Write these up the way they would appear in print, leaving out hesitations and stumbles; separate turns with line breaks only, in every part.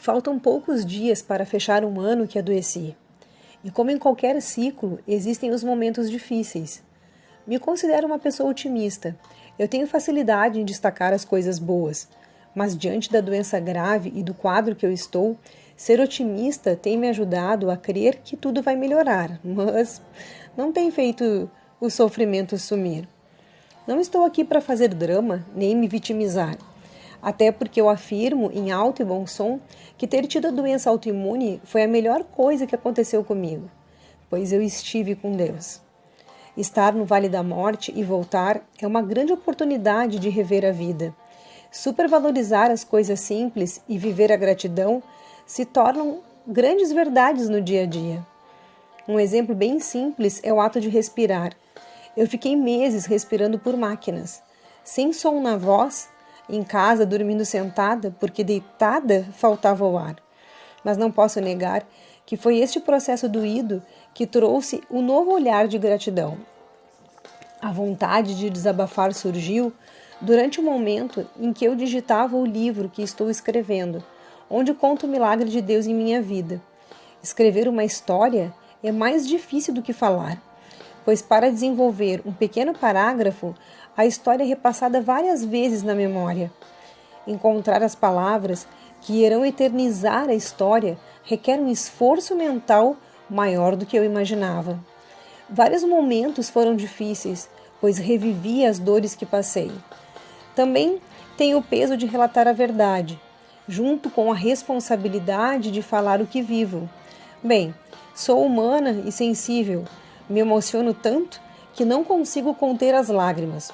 Faltam poucos dias para fechar um ano que adoeci. E como em qualquer ciclo, existem os momentos difíceis. Me considero uma pessoa otimista. Eu tenho facilidade em destacar as coisas boas. Mas diante da doença grave e do quadro que eu estou, ser otimista tem me ajudado a crer que tudo vai melhorar, mas não tem feito o sofrimento sumir. Não estou aqui para fazer drama, nem me vitimizar. Até porque eu afirmo, em alto e bom som, que ter tido a doença autoimune foi a melhor coisa que aconteceu comigo, pois eu estive com Deus. Estar no Vale da Morte e voltar é uma grande oportunidade de rever a vida. Supervalorizar as coisas simples e viver a gratidão se tornam grandes verdades no dia a dia. Um exemplo bem simples é o ato de respirar. Eu fiquei meses respirando por máquinas, sem som na voz, em casa dormindo sentada, porque deitada faltava o ar. Mas não posso negar que foi este processo doído que trouxe um novo olhar de gratidão. A vontade de desabafar surgiu durante o momento em que eu digitava o livro que estou escrevendo, onde conto o milagre de Deus em minha vida. Escrever uma história é mais difícil do que falar, pois para desenvolver um pequeno parágrafo, a história é repassada várias vezes na memória. Encontrar as palavras que irão eternizar a história requer um esforço mental maior do que eu imaginava. Vários momentos foram difíceis, pois revivi as dores que passei. Também tenho o peso de relatar a verdade, junto com a responsabilidade de falar o que vivo. Bem, sou humana e sensível, me emociono tanto que não consigo conter as lágrimas.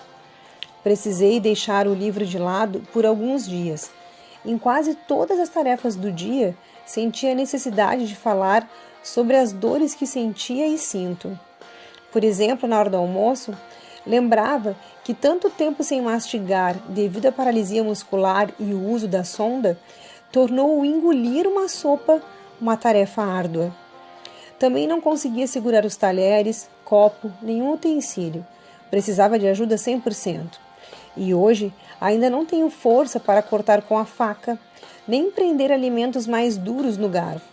Precisei deixar o livro de lado por alguns dias. Em quase todas as tarefas do dia, senti a necessidade de falar sobre as dores que sentia e sinto. Por exemplo, na hora do almoço, lembrava que tanto tempo sem mastigar, devido à paralisia muscular e o uso da sonda, tornou o engolir uma sopa uma tarefa árdua. Também não conseguia segurar os talheres, copo, nenhum utensílio. Precisava de ajuda 100%. E hoje ainda não tenho força para cortar com a faca, nem prender alimentos mais duros no garfo.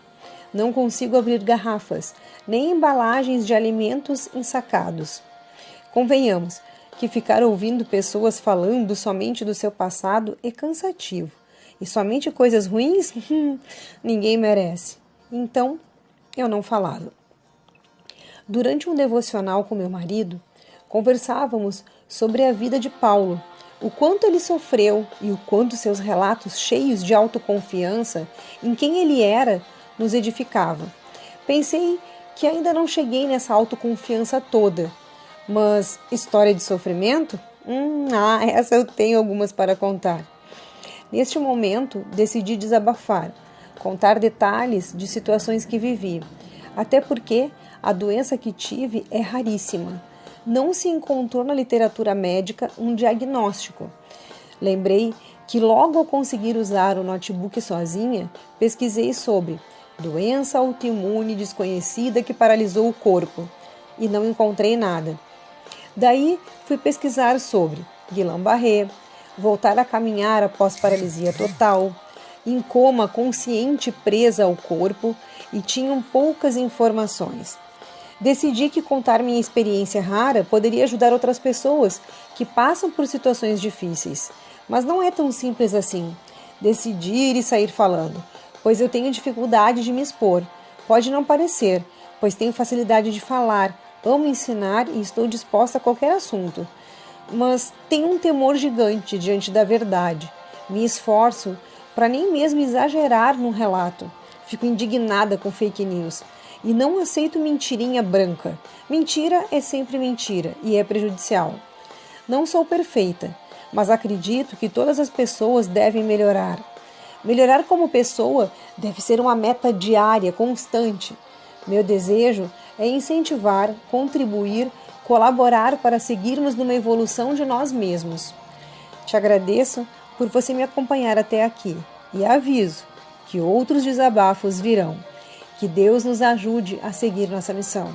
Não consigo abrir garrafas, nem embalagens de alimentos ensacados. Convenhamos que ficar ouvindo pessoas falando somente do seu passado é cansativo. E somente coisas ruins? Ninguém merece. Então, eu não falava. Durante um devocional com meu marido, conversávamos sobre a vida de Paulo, o quanto ele sofreu e o quanto seus relatos cheios de autoconfiança em quem ele era nos edificavam. Pensei que ainda não cheguei nessa autoconfiança toda, mas história de sofrimento? Essa eu tenho algumas para contar. Neste momento, decidi desabafar, contar detalhes de situações que vivi, até porque a doença que tive é raríssima. Não se encontrou na literatura médica um diagnóstico. Lembrei que logo ao conseguir usar o notebook sozinha, pesquisei sobre doença autoimune desconhecida que paralisou o corpo e não encontrei nada. Daí fui pesquisar sobre Guillain-Barré, voltar a caminhar após paralisia total, em coma consciente presa ao corpo e tinham poucas informações. Decidi que contar minha experiência rara poderia ajudar outras pessoas que passam por situações difíceis. Mas não é tão simples assim. Decidir e sair falando, pois eu tenho dificuldade de me expor. Pode não parecer, pois tenho facilidade de falar, amo ensinar e estou disposta a qualquer assunto. Mas tenho um temor gigante diante da verdade. Me esforço para nem mesmo exagerar no relato. Fico indignada com fake news. E não aceito mentirinha branca. Mentira é sempre mentira e é prejudicial. Não sou perfeita, mas acredito que todas as pessoas devem melhorar. Melhorar como pessoa deve ser uma meta diária, constante. Meu desejo é incentivar, contribuir, colaborar para seguirmos numa evolução de nós mesmos. Te agradeço por você me acompanhar até aqui e aviso que outros desabafos virão. Que Deus nos ajude a seguir nossa missão.